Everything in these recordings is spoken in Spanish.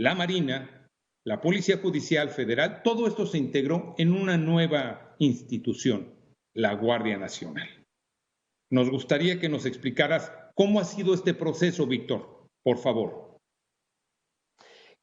la Marina, la Policía Judicial Federal, todo esto se integró en una nueva institución, la Guardia Nacional. Nos gustaría que nos explicaras cómo ha sido este proceso, Víctor, por favor.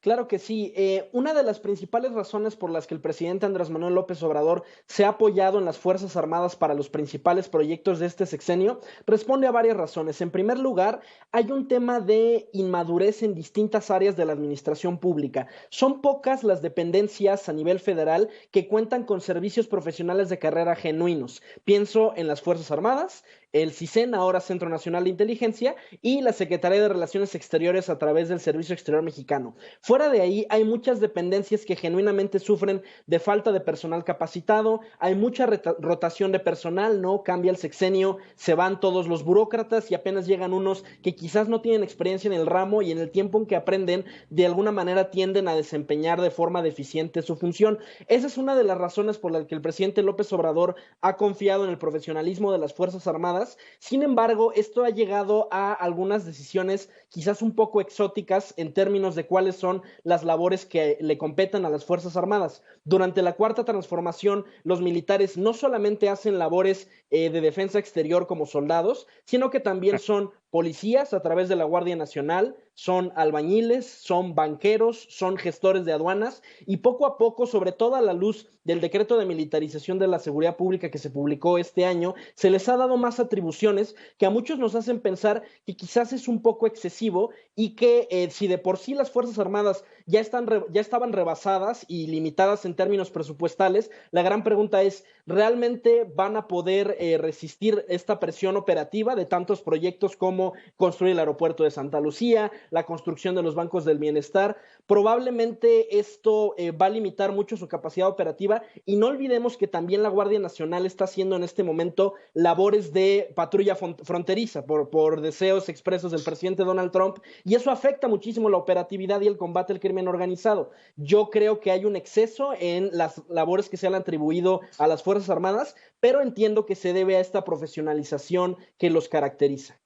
Claro que sí. Una de las principales razones por las que el presidente Andrés Manuel López Obrador se ha apoyado en las Fuerzas Armadas para los principales proyectos de este sexenio responde a varias razones. En primer lugar, hay un tema de inmadurez en distintas áreas de la administración pública. Son pocas las dependencias a nivel federal que cuentan con servicios profesionales de carrera genuinos. Pienso en las Fuerzas Armadas, el CISEN, ahora Centro Nacional de Inteligencia, y la Secretaría de Relaciones Exteriores a través del Servicio Exterior Mexicano. Fuera de ahí, hay muchas dependencias que genuinamente sufren de falta de personal capacitado, hay mucha rotación de personal, ¿no? Cambia el sexenio, se van todos los burócratas y apenas llegan unos que quizás no tienen experiencia en el ramo y en el tiempo en que aprenden, de alguna manera tienden a desempeñar de forma deficiente su función. Esa es una de las razones por las que el presidente López Obrador ha confiado en el profesionalismo de las Fuerzas Armadas. Sin embargo, esto ha llegado a algunas decisiones quizás un poco exóticas en términos de cuáles son las labores que le competen a las Fuerzas Armadas. Durante la Cuarta Transformación, los militares no solamente hacen labores de defensa exterior como soldados, sino que también son policías a través de la Guardia Nacional, son albañiles, son banqueros, son gestores de aduanas y poco a poco, sobre todo a la luz del decreto de militarización de la seguridad pública que se publicó este año, se les ha dado más atribuciones que a muchos nos hacen pensar que quizás es un poco excesivo y que si de por sí las Fuerzas Armadas ya estaban rebasadas y limitadas en términos presupuestales, la gran pregunta es, ¿realmente van a poder resistir esta presión operativa de tantos proyectos como construir el aeropuerto de Santa Lucía, la construcción de los bancos del bienestar? Probablemente esto va a limitar mucho su capacidad operativa y no olvidemos que también la Guardia Nacional está haciendo en este momento labores de patrulla fronteriza por deseos expresos del presidente Donald Trump y eso afecta muchísimo la operatividad y el combate al crimen organizado. Yo creo que hay un exceso en las labores que se han atribuido a las Fuerzas Armadas, pero entiendo que se debe a esta profesionalización que los caracteriza.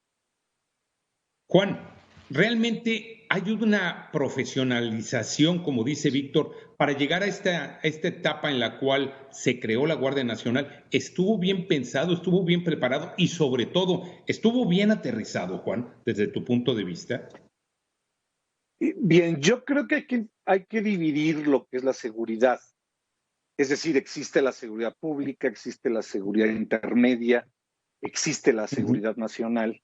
Juan, ¿realmente hay una profesionalización, como dice Víctor, para llegar a esta etapa en la cual se creó la Guardia Nacional? ¿Estuvo bien pensado, estuvo bien preparado y sobre todo, estuvo bien aterrizado, Juan, desde tu punto de vista? Bien, yo creo que hay que dividir lo que es la seguridad. Es decir, existe la seguridad pública, existe la seguridad intermedia, existe la seguridad nacional.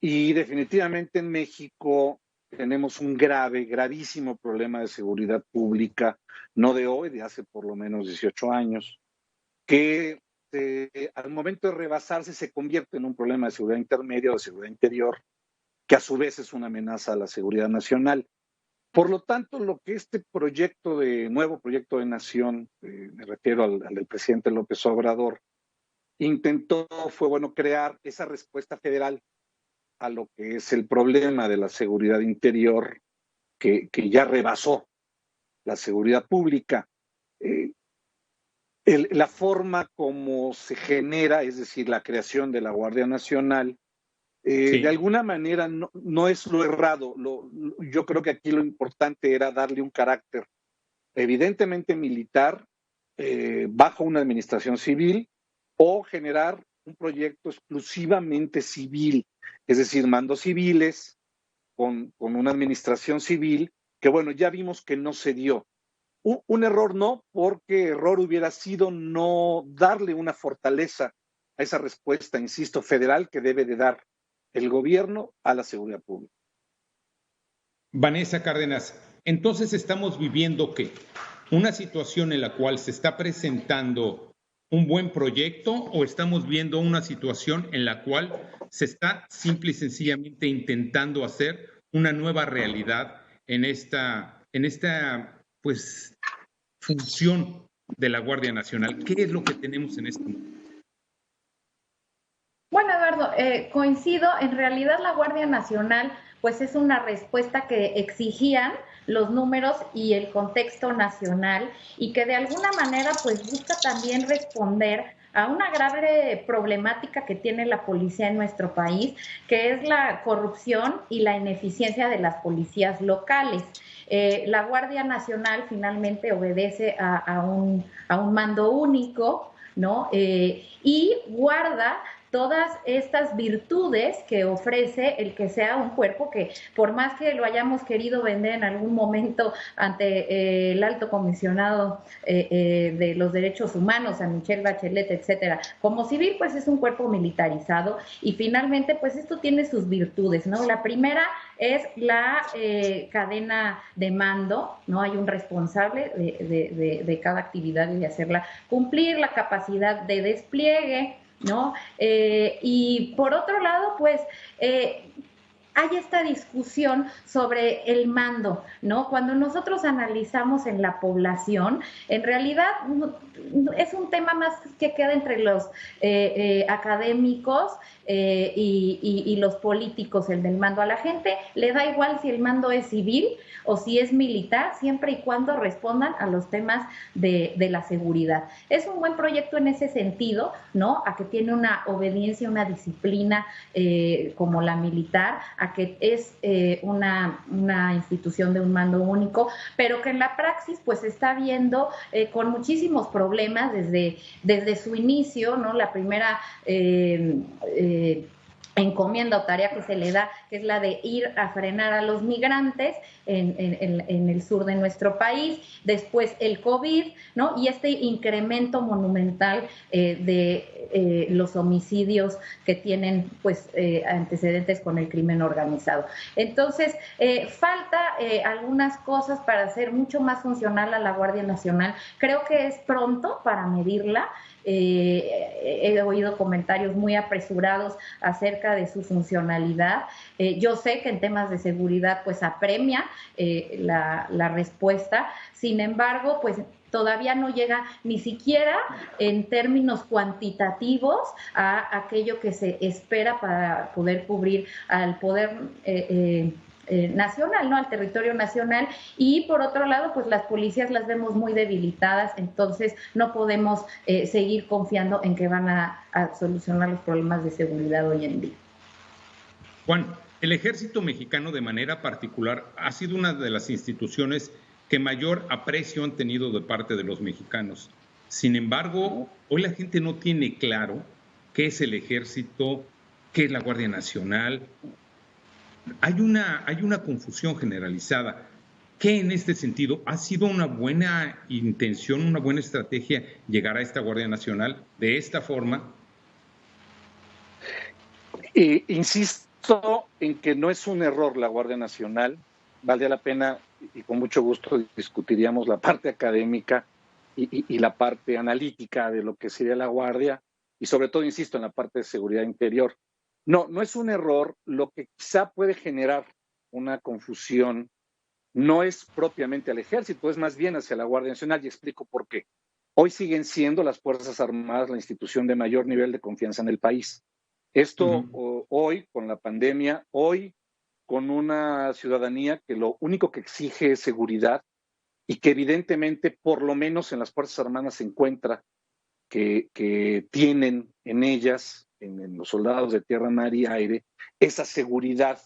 Y definitivamente en México tenemos un gravísimo problema de seguridad pública, no de hoy, de hace por lo menos 18 años, que al momento de rebasarse se convierte en un problema de seguridad intermedia o de seguridad interior, que a su vez es una amenaza a la seguridad nacional. Por lo tanto, lo que este nuevo proyecto de nación, me refiero al del presidente López Obrador, intentó fue, bueno, crear esa respuesta federal a lo que es el problema de la seguridad interior que ya rebasó la seguridad pública. La forma como se genera, es decir, la creación de la Guardia Nacional, Sí. de alguna manera no es lo errado. Yo creo que aquí lo importante era darle un carácter evidentemente militar bajo una administración civil o generar un proyecto exclusivamente civil, es decir, mandos civiles con una administración civil que, bueno, ya vimos que no se dio. Un error no, porque error hubiera sido no darle una fortaleza a esa respuesta, insisto, federal que debe de dar el gobierno a la seguridad pública. Vanessa Cárdenas, entonces estamos viviendo ¿qué? Una situación en la cual se está presentando un buen proyecto o estamos viendo una situación en la cual se está simple y sencillamente intentando hacer una nueva realidad en esta pues función de la Guardia Nacional. ¿Qué es lo que tenemos en este momento? Bueno, Eduardo, coincido, en realidad la Guardia Nacional pues es una respuesta que exigían los números y el contexto nacional y que de alguna manera pues busca también responder a una grave problemática que tiene la policía en nuestro país, que es la corrupción y la ineficiencia de las policías locales. La Guardia Nacional finalmente obedece a un mando único, ¿no? Y guarda todas estas virtudes que ofrece el que sea un cuerpo que, por más que lo hayamos querido vender en algún momento ante el alto comisionado de los derechos humanos, a Michelle Bachelet, etcétera, como civil, pues es un cuerpo militarizado y finalmente, pues esto tiene sus virtudes, ¿no? La primera es la cadena de mando, ¿no? Hay un responsable de cada actividad y de hacerla cumplir, la capacidad de despliegue, ¿no? Y por otro lado, pues hay esta discusión sobre el mando, ¿no? Cuando nosotros analizamos en la población, en realidad es un tema más que queda entre los académicos y los políticos, el del mando. A la gente le da igual si el mando es civil o si es militar, siempre y cuando respondan a los temas de la seguridad. Es un buen proyecto en ese sentido, ¿no? A que tiene una obediencia, una disciplina como la militar, a que es una institución de un mando único, pero que en la praxis pues se está viendo con muchísimos problemas desde su inicio, ¿no? La primera encomienda o tarea que se le da, que es la de ir a frenar a los migrantes en el sur de nuestro país, después el COVID, ¿no? Y este incremento monumental de los homicidios que tienen pues antecedentes con el crimen organizado. Entonces, falta algunas cosas para hacer mucho más funcional a la Guardia Nacional. Creo que es pronto para medirla. He oído comentarios muy apresurados acerca de su funcionalidad. Yo sé que en temas de seguridad pues apremia la respuesta, sin embargo pues todavía no llega ni siquiera en términos cuantitativos a aquello que se espera para poder cubrir al poder nacional, ¿no? Al territorio nacional. Y por otro lado, pues las policías las vemos muy debilitadas, entonces no podemos seguir confiando en que van a solucionar los problemas de seguridad hoy en día. Juan, el Ejército Mexicano de manera particular ha sido una de las instituciones que mayor aprecio han tenido de parte de los mexicanos. Sin embargo, hoy la gente no tiene claro qué es el Ejército, qué es la Guardia Nacional. Hay una confusión generalizada. ¿Qué en este sentido ha sido una buena intención, una buena estrategia llegar a esta Guardia Nacional de esta forma? Insisto en que no es un error la Guardia Nacional. Valdría la pena y con mucho gusto discutiríamos la parte académica y la parte analítica de lo que sería la Guardia y sobre todo, insisto, en la parte de seguridad interior. No es un error. Lo que quizá puede generar una confusión no es propiamente al Ejército, es más bien hacia la Guardia Nacional, y explico por qué. Hoy siguen siendo las Fuerzas Armadas la institución de mayor nivel de confianza en el país. Esto hoy, con la pandemia, hoy con una ciudadanía que lo único que exige es seguridad y que evidentemente, por lo menos en las Fuerzas Armadas se encuentra que tienen en ellas, en los soldados de tierra, mar y aire, esa seguridad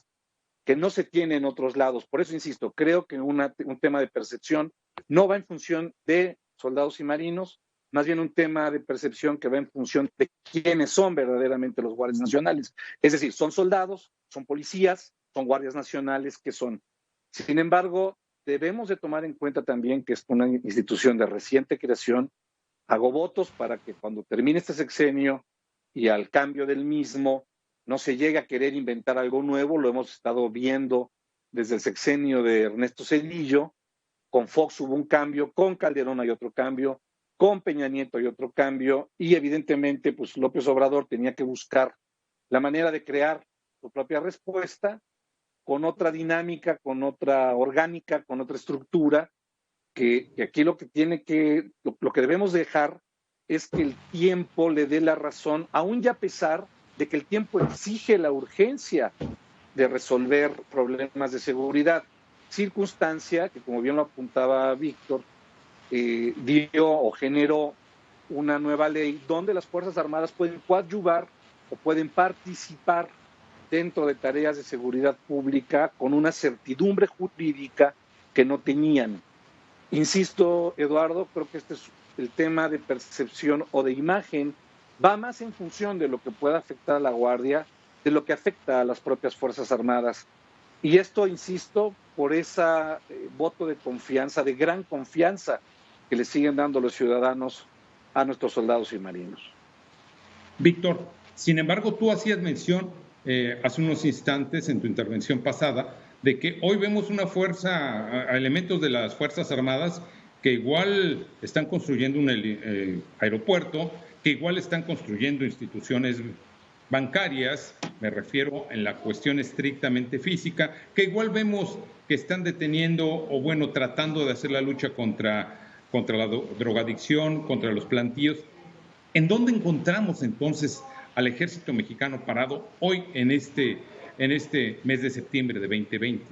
que no se tiene en otros lados. Por eso, insisto, creo que un tema de percepción no va en función de soldados y marinos, más bien un tema de percepción que va en función de quiénes son verdaderamente los guardias nacionales. Es decir, son soldados, son policías, son guardias nacionales que son. Sin embargo, debemos de tomar en cuenta también que es una institución de reciente creación. Hago votos para que cuando termine este sexenio y al cambio del mismo, no se llegue a querer inventar algo nuevo. Lo hemos estado viendo desde el sexenio de Ernesto Zedillo. Con Fox hubo un cambio, con Calderón hay otro cambio, con Peña Nieto hay otro cambio, y evidentemente pues López Obrador tenía que buscar la manera de crear su propia respuesta con otra dinámica, con otra orgánica, con otra estructura, que aquí lo que debemos dejar es que el tiempo le dé la razón, aún ya a pesar de que el tiempo exige la urgencia de resolver problemas de seguridad, circunstancia que, como bien lo apuntaba Víctor, dio o generó una nueva ley donde las Fuerzas Armadas pueden coadyuvar o pueden participar dentro de tareas de seguridad pública con una certidumbre jurídica que no tenían. Insisto, Eduardo, creo que este es el tema de percepción o de imagen, va más en función de lo que pueda afectar a la Guardia, de lo que afecta a las propias Fuerzas Armadas. Y esto, insisto, por ese voto de confianza, de gran confianza que le siguen dando los ciudadanos a nuestros soldados y marinos. Víctor, sin embargo, tú hacías mención hace unos instantes en tu intervención pasada de que hoy vemos una fuerza, a elementos de las Fuerzas Armadas que igual están construyendo un aeropuerto, que igual están construyendo instituciones bancarias, me refiero en la cuestión estrictamente física, que igual vemos que están deteniendo o bueno, tratando de hacer la lucha contra la drogadicción, contra los plantíos. ¿En dónde encontramos entonces al ejército mexicano parado hoy en este mes de septiembre de 2020?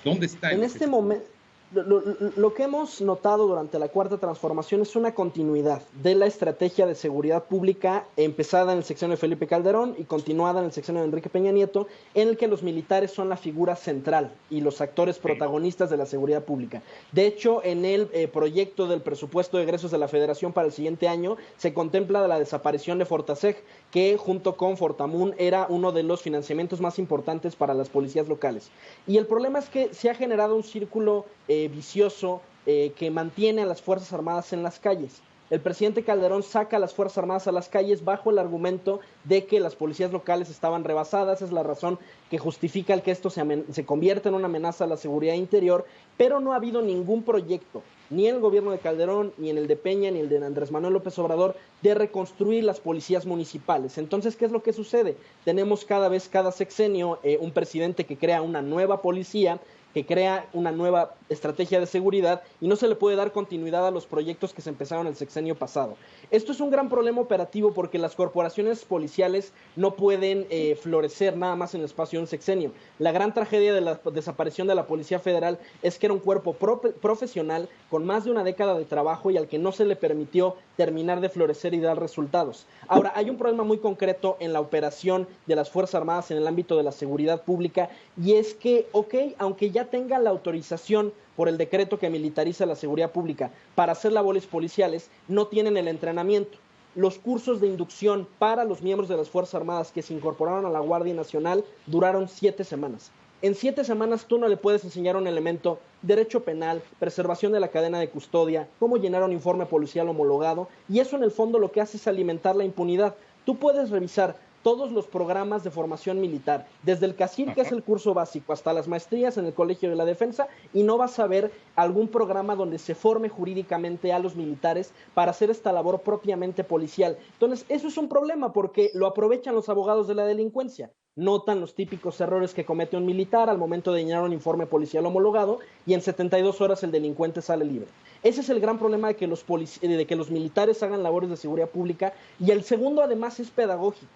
¿Dónde está el En este momento, lo que hemos notado durante la Cuarta Transformación es una continuidad de la estrategia de seguridad pública empezada en el sexenio de Felipe Calderón y continuada en el sexenio de Enrique Peña Nieto, en el que los militares son la figura central y los actores protagonistas de la seguridad pública. De hecho, en el proyecto del presupuesto de egresos de la Federación para el siguiente año se contempla la desaparición de Fortaseg, que junto con Fortamun era uno de los financiamientos más importantes para las policías locales. Y el problema es que se ha generado un círculo vicioso que mantiene a las Fuerzas Armadas en las calles. El presidente Calderón saca a las Fuerzas Armadas a las calles bajo el argumento de que las policías locales estaban rebasadas, es la razón que justifica el que esto se convierta en una amenaza a la seguridad interior, pero no ha habido ningún proyecto, ni en el gobierno de Calderón, ni en el de Peña, ni el de Andrés Manuel López Obrador, de reconstruir las policías municipales. Entonces, ¿qué es lo que sucede? Tenemos cada sexenio, un presidente que crea una nueva policía, que crea una nueva estrategia de seguridad y no se le puede dar continuidad a los proyectos que se empezaron el sexenio pasado. Esto es un gran problema operativo porque las corporaciones policiales no pueden florecer nada más en el espacio de un sexenio. La gran tragedia de la desaparición de la Policía Federal es que era un cuerpo profesional con más de una década de trabajo y al que no se le permitió terminar de florecer y dar resultados. Ahora, hay un problema muy concreto en la operación de las Fuerzas Armadas en el ámbito de la seguridad pública y es que, aunque ya tenga la autorización por el decreto que militariza la seguridad pública para hacer labores policiales, no tienen el entrenamiento. Los cursos de inducción para los miembros de las Fuerzas Armadas que se incorporaron a la Guardia Nacional duraron 7 semanas. En 7 semanas tú no le puedes enseñar a un elemento derecho penal, preservación de la cadena de custodia, cómo llenar un informe policial homologado, y eso en el fondo lo que hace es alimentar la impunidad. Tú puedes revisar todos los programas de formación militar, desde el CACIR, que es el curso básico, hasta las maestrías en el Colegio de la Defensa, y no vas a ver algún programa donde se forme jurídicamente a los militares para hacer esta labor propiamente policial. Entonces, eso es un problema porque lo aprovechan los abogados de la delincuencia. Notan los típicos errores que comete un militar al momento de llenar un informe policial homologado y en 72 horas el delincuente sale libre. Ese es el gran problema de que los militares hagan labores de seguridad pública. Y el segundo, además, es pedagógico.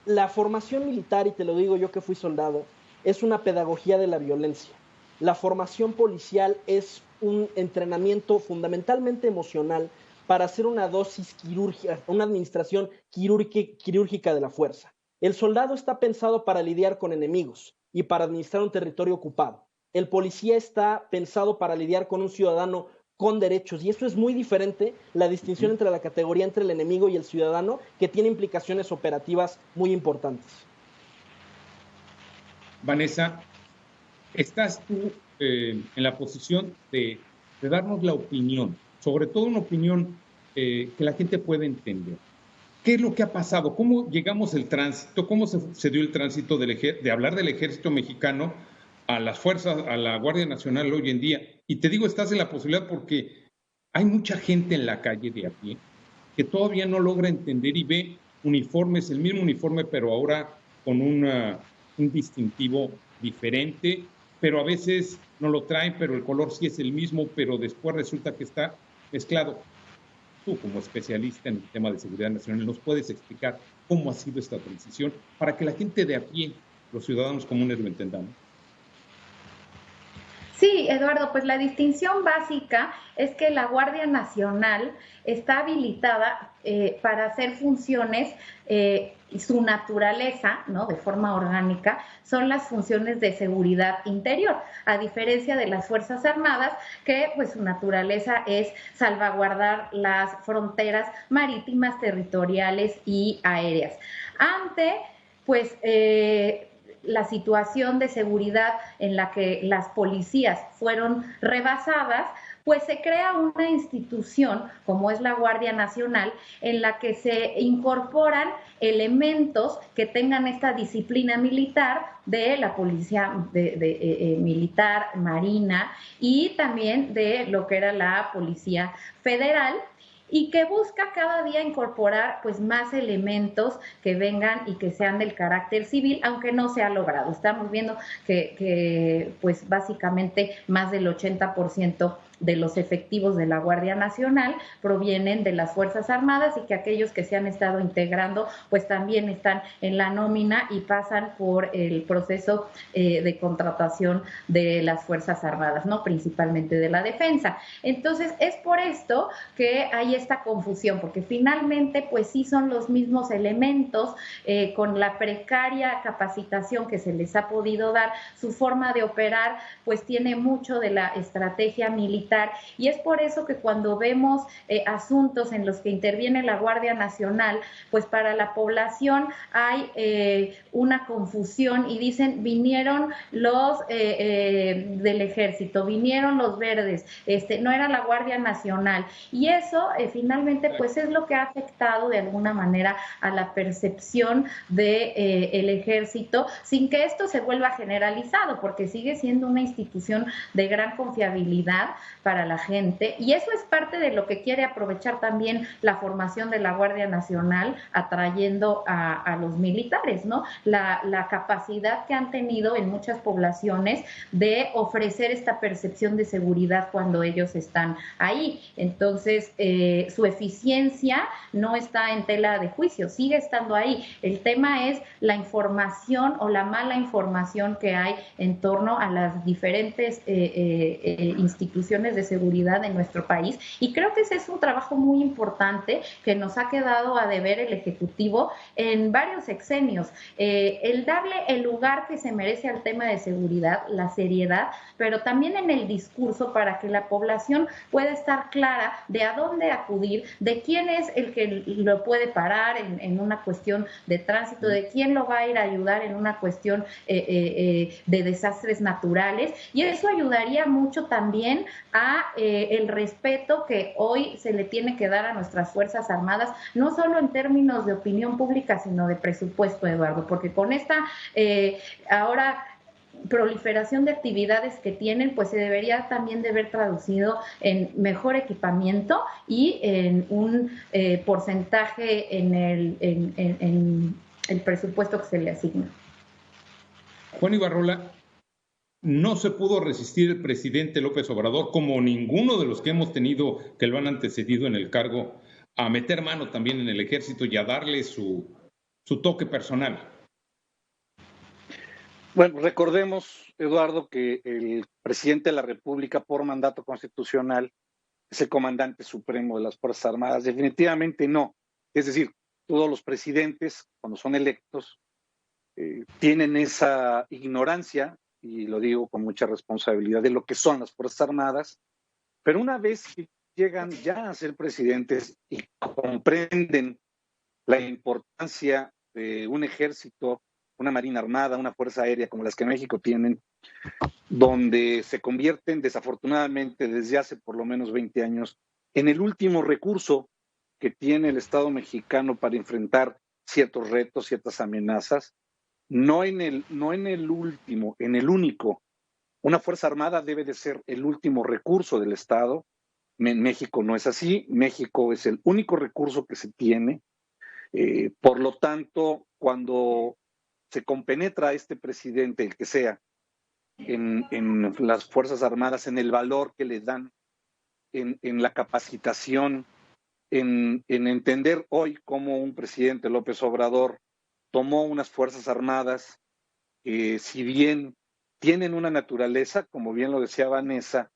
La formación militar, y te lo digo yo que fui soldado, es una pedagogía de la violencia. La formación policial es un entrenamiento fundamentalmente emocional para hacer una dosis quirúrgica, una administración quirúrgica de la fuerza. El soldado está pensado para lidiar con enemigos y para administrar un territorio ocupado. El policía está pensado para lidiar con un ciudadano con derechos, y eso es muy diferente, la distinción entre la categoría entre el enemigo y el ciudadano, que tiene implicaciones operativas muy importantes. Vanessa, estás tú en la posición de darnos la opinión, sobre todo una opinión que la gente pueda entender. ¿Qué es lo que ha pasado? ¿Cómo llegamos el tránsito? ¿Cómo se dio el tránsito de hablar del ejército mexicano a las fuerzas, a la Guardia Nacional hoy en día? Y te digo, estás en la posibilidad porque hay mucha gente en la calle de a pie que todavía no logra entender y ve uniformes, el mismo uniforme, pero ahora con un distintivo diferente, pero a veces no lo traen, pero el color sí es el mismo, pero después resulta que está mezclado. Tú, como especialista en el tema de seguridad nacional, ¿nos puedes explicar cómo ha sido esta transición para que la gente de a pie, los ciudadanos comunes, lo entendamos? Sí, Eduardo, pues la distinción básica es que la Guardia Nacional está habilitada para hacer funciones y su naturaleza, ¿no? De forma orgánica, son las funciones de seguridad interior, a diferencia de las Fuerzas Armadas, que pues su naturaleza es salvaguardar las fronteras marítimas, territoriales y aéreas. Ante, pues, la situación de seguridad en la que las policías fueron rebasadas, pues se crea una institución como es la Guardia Nacional en la que se incorporan elementos que tengan esta disciplina militar de la policía militar, marina y también de lo que era la policía federal y que busca cada día incorporar pues más elementos que vengan y que sean del carácter civil, aunque no se ha logrado. Estamos viendo que pues básicamente más del 80% de los efectivos de la Guardia Nacional provienen de las Fuerzas Armadas y que aquellos que se han estado integrando pues también están en la nómina y pasan por el proceso de contratación de las Fuerzas Armadas, ¿no? Principalmente de la defensa. Entonces es por esto que hay esta confusión, porque finalmente pues sí son los mismos elementos con la precaria capacitación que se les ha podido dar, su forma de operar pues tiene mucho de la estrategia militar y es por eso que cuando vemos asuntos en los que interviene la Guardia Nacional, pues para la población hay una confusión y dicen vinieron los del ejército, vinieron los verdes, no era la Guardia Nacional y eso finalmente pues es lo que ha afectado de alguna manera a la percepción de el ejército sin que esto se vuelva generalizado porque sigue siendo una institución de gran confiabilidad para la gente y eso es parte de lo que quiere aprovechar también la formación de la Guardia Nacional atrayendo a los militares, ¿no? La capacidad que han tenido en muchas poblaciones de ofrecer esta percepción de seguridad cuando ellos están ahí. Entonces, su eficiencia no está en tela de juicio, sigue estando ahí. El tema es la información o la mala información que hay en torno a las diferentes instituciones de seguridad en nuestro país y creo que ese es un trabajo muy importante que nos ha quedado a deber el Ejecutivo en varios sexenios. El darle el lugar que se merece al tema de seguridad, la seriedad, pero también en el discurso para que la población pueda estar clara de a dónde acudir, de quién es el que lo puede parar en una cuestión de tránsito, de quién lo va a ir a ayudar en una cuestión de desastres naturales y eso ayudaría mucho también a el respeto que hoy se le tiene que dar a nuestras Fuerzas Armadas, no solo en términos de opinión pública, sino de presupuesto, Eduardo, porque con esta ahora proliferación de actividades que tienen, pues se debería también de ver traducido en mejor equipamiento y en un porcentaje en el presupuesto que se le asigna. Juan Ibarrola, no se pudo resistir el presidente López Obrador, como ninguno de los que hemos tenido que lo han antecedido en el cargo, a meter mano también en el ejército y a darle su toque personal. Bueno, recordemos, Eduardo, que el presidente de la República por mandato constitucional es el comandante supremo de las Fuerzas Armadas. Definitivamente no. Es decir, todos los presidentes, cuando son electos, tienen esa ignorancia, y lo digo con mucha responsabilidad, de lo que son las Fuerzas Armadas, pero una vez que llegan ya a ser presidentes y comprenden la importancia de un ejército, una Marina Armada, una Fuerza Aérea como las que México tienen, donde se convierten desafortunadamente desde hace por lo menos 20 años en el último recurso que tiene el Estado mexicano para enfrentar ciertos retos, ciertas amenazas, no en el último, en el único. Una Fuerza Armada debe de ser el último recurso del Estado. En México no es así. México es el único recurso que se tiene. Por lo tanto, cuando se compenetra este presidente, el que sea, en las Fuerzas Armadas, en el valor que le dan, en la capacitación, en entender hoy cómo un presidente López Obrador tomó unas Fuerzas Armadas, si bien tienen una naturaleza, como bien lo decía Vanessa,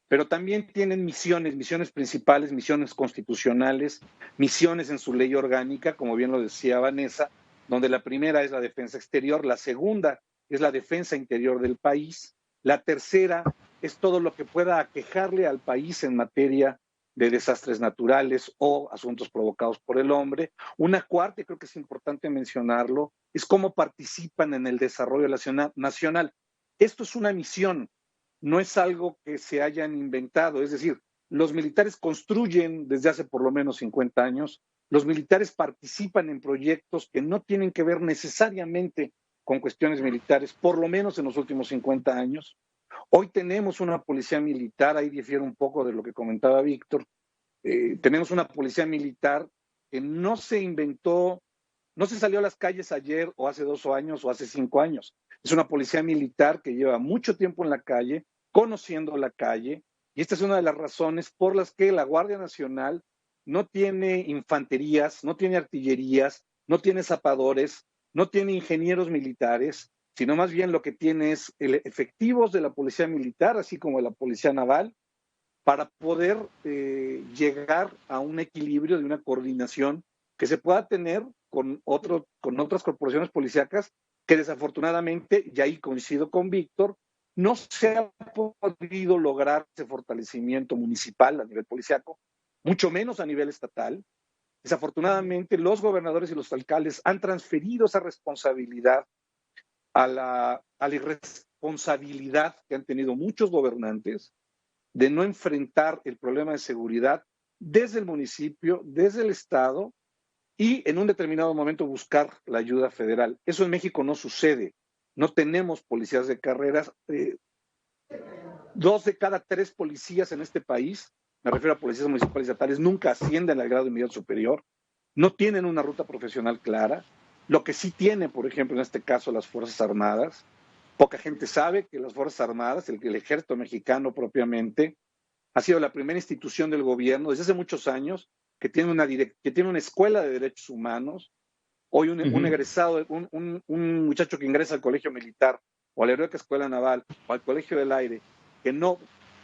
pero también tienen misiones principales, misiones constitucionales, misiones en su ley orgánica, como bien lo decía Vanessa, donde la primera es la defensa exterior, la segunda es la defensa interior del país, la tercera es todo lo que pueda aquejarle al país en materia de desastres naturales o asuntos provocados por el hombre. Una cuarta, y creo que es importante mencionarlo, es cómo participan en el desarrollo nacional. Esto es una misión, no es algo que se hayan inventado, es decir, los militares construyen desde hace por lo menos 50 años, los militares participan en proyectos que no tienen que ver necesariamente con cuestiones militares, por lo menos en los últimos 50 años. Hoy tenemos una policía militar, ahí difiere un poco de lo que comentaba Víctor, tenemos una policía militar que no se inventó, no se salió a las calles ayer o hace 2 años o hace 5 años. Es una policía militar que lleva mucho tiempo en la calle, conociendo la calle, y esta es una de las razones por las que la Guardia Nacional no tiene infanterías, no tiene artillerías, no tiene zapadores, no tiene ingenieros militares, sino más bien lo que tiene es efectivos de la policía militar, así como de la policía naval, para poder llegar a un equilibrio de una coordinación que se pueda tener con otras corporaciones policíacas que desafortunadamente, y ahí coincido con Víctor, no se ha podido lograr ese fortalecimiento municipal a nivel policíaco, mucho menos a nivel estatal. Desafortunadamente, los gobernadores y los alcaldes han transferido esa responsabilidad a la irresponsabilidad que han tenido muchos gobernantes de no enfrentar el problema de seguridad desde el municipio, desde el estado y en un determinado momento buscar la ayuda federal. Eso en México no sucede. No tenemos policías de carreras. 2 de cada 3 policías en este país, me refiero a policías municipales y estatales, nunca ascienden al grado inmediato superior, no tienen una ruta profesional clara. Lo que sí tiene, por ejemplo, en este caso, las Fuerzas Armadas, poca gente sabe que las Fuerzas Armadas, el ejército mexicano propiamente, ha sido la primera institución del gobierno desde hace muchos años que tiene una escuela de derechos humanos. Hoy un egresado, un muchacho que ingresa al colegio militar o a la Heroica Escuela Naval o al Colegio del Aire que no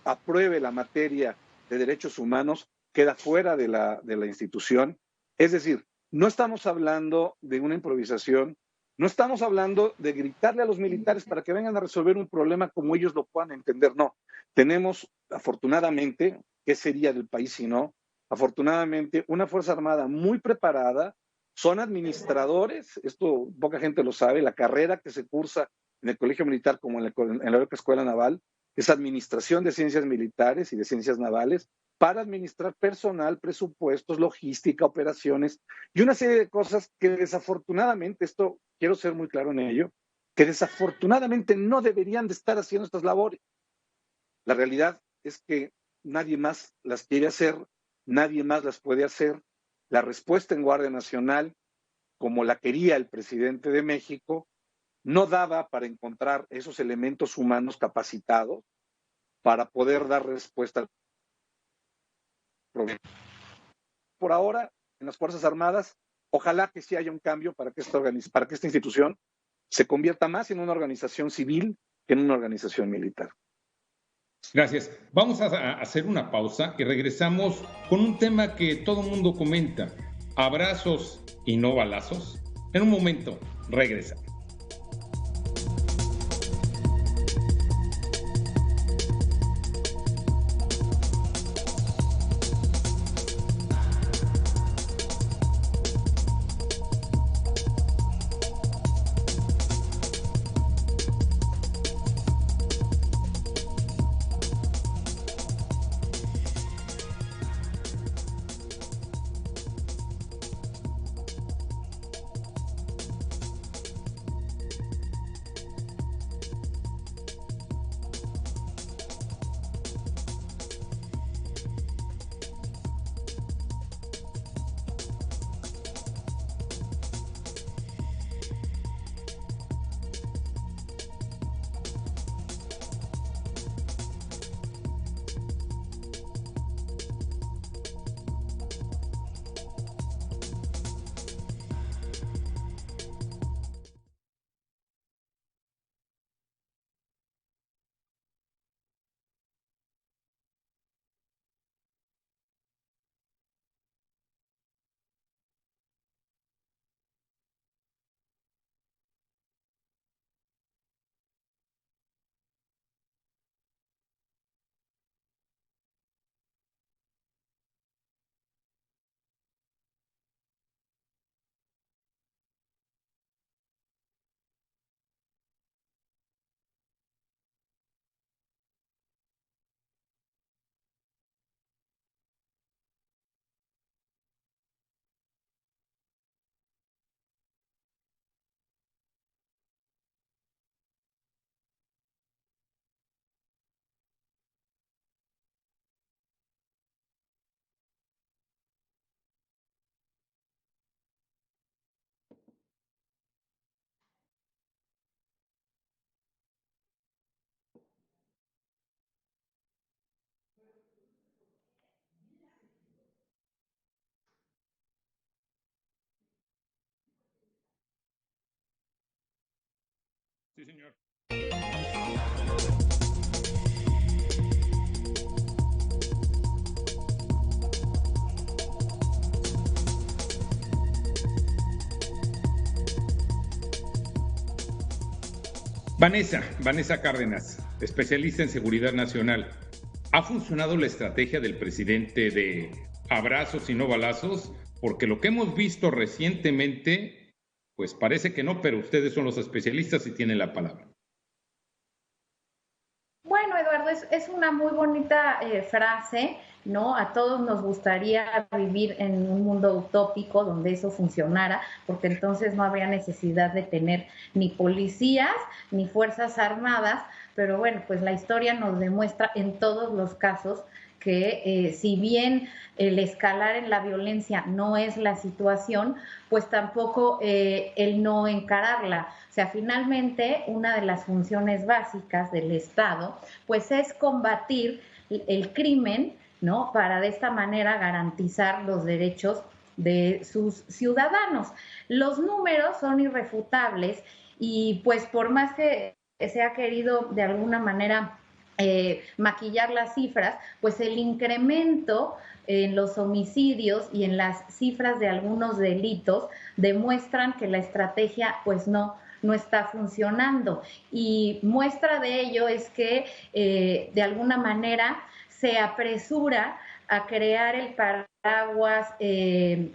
apruebe la materia de derechos humanos queda fuera de la institución. Es decir, no estamos hablando de una improvisación, no estamos hablando de gritarle a los militares para que vengan a resolver un problema como ellos lo puedan entender, no. Tenemos, afortunadamente, ¿qué sería del país si no? Afortunadamente, una Fuerza Armada muy preparada, son administradores, esto poca gente lo sabe, la carrera que se cursa en el Colegio Militar como en la Heroica Escuela Naval es administración de ciencias militares y de ciencias navales para administrar personal, presupuestos, logística, operaciones y una serie de cosas que desafortunadamente, esto quiero ser muy claro en ello, que desafortunadamente no deberían de estar haciendo estas labores. La realidad es que nadie más las quiere hacer, nadie más las puede hacer. La respuesta en Guardia Nacional, como la quería el presidente de México, no daba para encontrar esos elementos humanos capacitados para poder dar respuesta al problema. Por ahora, en las Fuerzas Armadas, ojalá que sí haya un cambio para que esta institución se convierta más en una organización civil que en una organización militar. Gracias. Vamos a hacer una pausa y regresamos con un tema que todo el mundo comenta: abrazos y no balazos. En un momento, regresamos. Vanessa Cárdenas, especialista en seguridad nacional. ¿Ha funcionado la estrategia del presidente de abrazos y no balazos? Porque lo que hemos visto recientemente, pues parece que no, pero ustedes son los especialistas y tienen la palabra. Bueno, Eduardo, es una muy bonita frase, ¿no? A todos nos gustaría vivir en un mundo utópico donde eso funcionara, porque entonces no habría necesidad de tener ni policías ni fuerzas armadas, pero bueno, pues la historia nos demuestra en todos los casos que si bien el escalar en la violencia no es la situación, pues tampoco el no encararla. O sea, finalmente una de las funciones básicas del Estado, pues es combatir el crimen, ¿no? Para de esta manera garantizar los derechos de sus ciudadanos. Los números son irrefutables y pues por más que se ha querido de alguna manera maquillar las cifras, pues el incremento en los homicidios y en las cifras de algunos delitos demuestran que la estrategia pues no está funcionando. Y muestra de ello es que de alguna manera se apresura a crear el paraguas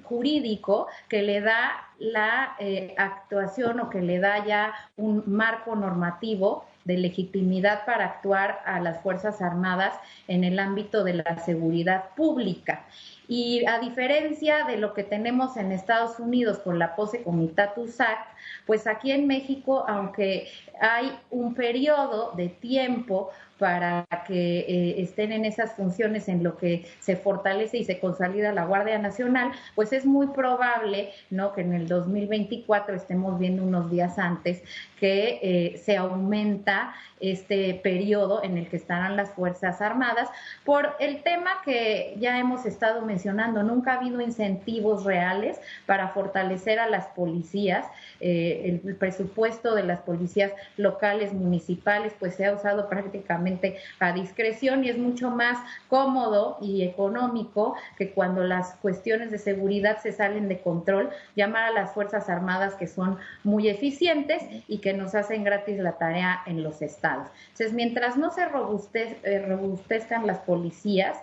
jurídico que le da la actuación o que le da ya un marco normativo de legitimidad para actuar a las Fuerzas Armadas en el ámbito de la seguridad pública. Y a diferencia de lo que tenemos en Estados Unidos con la Posse Comitatus Act, pues aquí en México, aunque hay un periodo de tiempo para que estén en esas funciones en lo que se fortalece y se consolida la Guardia Nacional, pues es muy probable, ¿no?, que en el 2024 estemos viendo unos días antes que se aumenta este periodo en el que estarán las Fuerzas Armadas por el tema que ya hemos estado mencionando. Nunca ha habido incentivos reales para fortalecer a las policías. El presupuesto de las policías locales, municipales, pues se ha usado prácticamente a discreción y es mucho más cómodo y económico que cuando las cuestiones de seguridad se salen de control, llamar a las Fuerzas Armadas, que son muy eficientes y que nos hacen gratis la tarea en los estados. Entonces, mientras no se robustezcan las policías,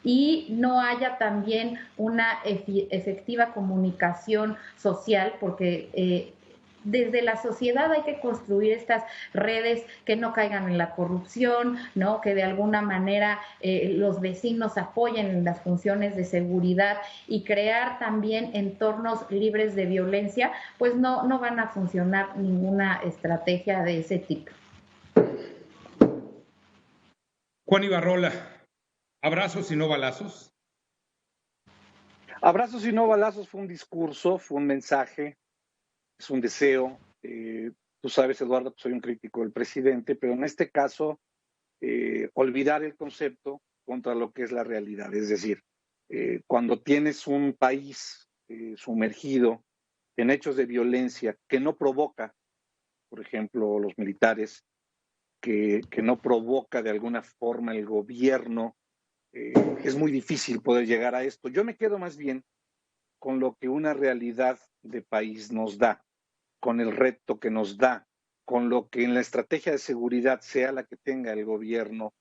y no haya también una efectiva comunicación social, porque desde la sociedad hay que construir estas redes que no caigan en la corrupción, ¿no?, que de alguna manera los vecinos apoyen en las funciones de seguridad y crear también entornos libres de violencia, pues no van a funcionar ninguna estrategia de ese tipo. Juan Ibarrola, ¿abrazos y no balazos? Abrazos y no balazos fue un discurso, fue un mensaje, es un deseo. Tú sabes, Eduardo, que soy un crítico del presidente, pero en este caso, olvidar el concepto contra lo que es la realidad. Es decir, cuando tienes un país sumergido en hechos de violencia que no provoca, por ejemplo, los militares, que no provoca de alguna forma el gobierno, es muy difícil poder llegar a esto. Yo me quedo más bien con lo que una realidad de país nos da, con el reto que nos da, con lo que en la estrategia de seguridad, sea la que tenga el gobierno,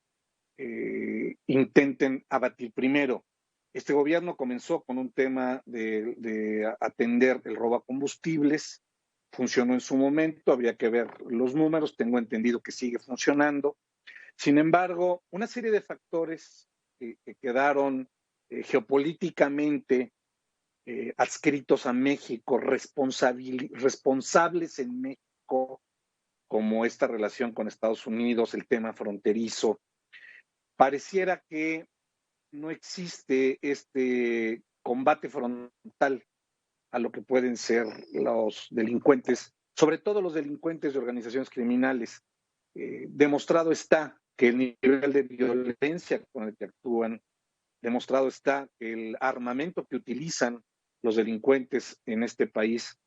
intenten abatir primero. Este gobierno comenzó con un tema de atender el robo a combustibles, funcionó en su momento, habría que ver los números, tengo entendido que sigue funcionando. Sin embargo, una serie de factores que quedaron geopolíticamente adscritos a México, responsables en México, como esta relación con Estados Unidos, el tema fronterizo, pareciera que no existe este combate frontal a lo que pueden ser los delincuentes, sobre todo los delincuentes de organizaciones criminales. Demostrado está que el nivel de violencia con el que actúan, demostrado está que el armamento que utilizan los delincuentes en este país,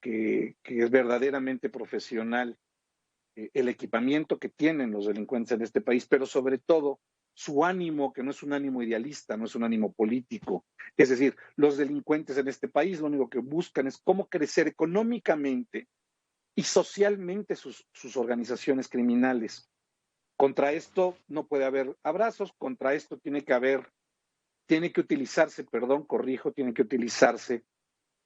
que es verdaderamente profesional, el equipamiento que tienen los delincuentes en este país, pero sobre todo su ánimo, que no es un ánimo idealista, no es un ánimo político. Es decir, los delincuentes en este país lo único que buscan es cómo crecer económicamente y socialmente sus organizaciones criminales. Contra esto no puede haber abrazos, contra esto tiene que utilizarse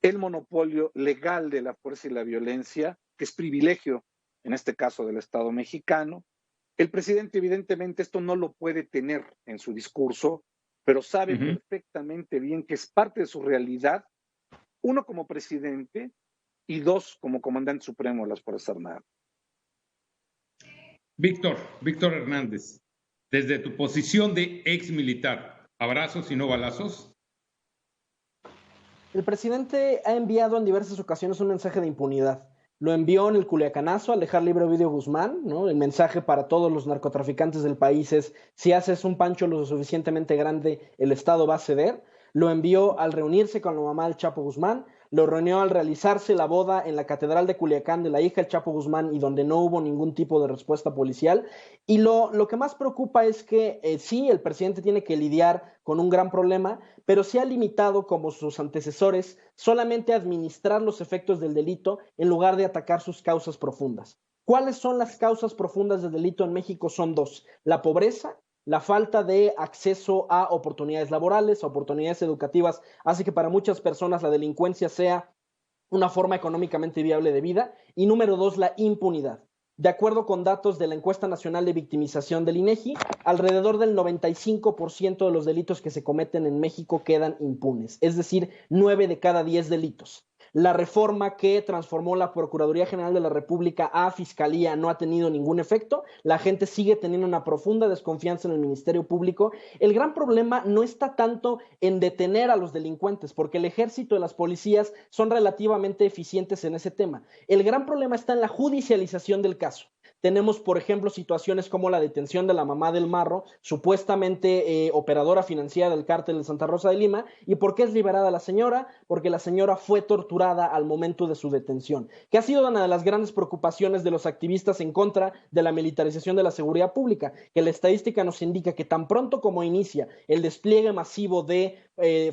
el monopolio legal de la fuerza y la violencia, que es privilegio, en este caso del Estado mexicano. El presidente evidentemente esto no lo puede tener en su discurso, pero sabe perfectamente bien que es parte de su realidad, uno como presidente y dos como comandante supremo de las Fuerzas Armadas. Víctor Hernández, desde tu posición de ex militar, ¿abrazos y no balazos? El presidente ha enviado en diversas ocasiones un mensaje de impunidad. Lo envió en el Culiacanazo al dejar libre a Ovidio Guzmán, ¿no? El mensaje para todos los narcotraficantes del país es: si haces un pancho lo suficientemente grande, el Estado va a ceder. Lo envió al reunirse con la mamá del Chapo Guzmán, lo reunió al realizarse la boda en la Catedral de Culiacán de la hija del Chapo Guzmán y donde no hubo ningún tipo de respuesta policial. Y lo que más preocupa es que sí, el presidente tiene que lidiar con un gran problema, pero se ha limitado, como sus antecesores, solamente a administrar los efectos del delito en lugar de atacar sus causas profundas. ¿Cuáles son las causas profundas del delito en México? Son dos: la pobreza, la falta de acceso a oportunidades laborales, a oportunidades educativas, hace que para muchas personas la delincuencia sea una forma económicamente viable de vida. Y número dos, la impunidad. De acuerdo con datos de la Encuesta Nacional de Victimización del INEGI, alrededor del 95% de los delitos que se cometen en México quedan impunes, es decir, 9 de cada 10 delitos. La reforma que transformó la Procuraduría General de la República a Fiscalía no ha tenido ningún efecto. La gente sigue teniendo una profunda desconfianza en el Ministerio Público. El gran problema no está tanto en detener a los delincuentes, porque el ejército y las policías son relativamente eficientes en ese tema. El gran problema está en la judicialización del caso. Tenemos, por ejemplo, situaciones como la detención de la mamá del Marro, supuestamente operadora financiera del cártel de Santa Rosa de Lima. ¿Y por qué es liberada la señora? Porque la señora fue torturada al momento de su detención, que ha sido una de las grandes preocupaciones de los activistas en contra de la militarización de la seguridad pública, que la estadística nos indica que tan pronto como inicia el despliegue masivo de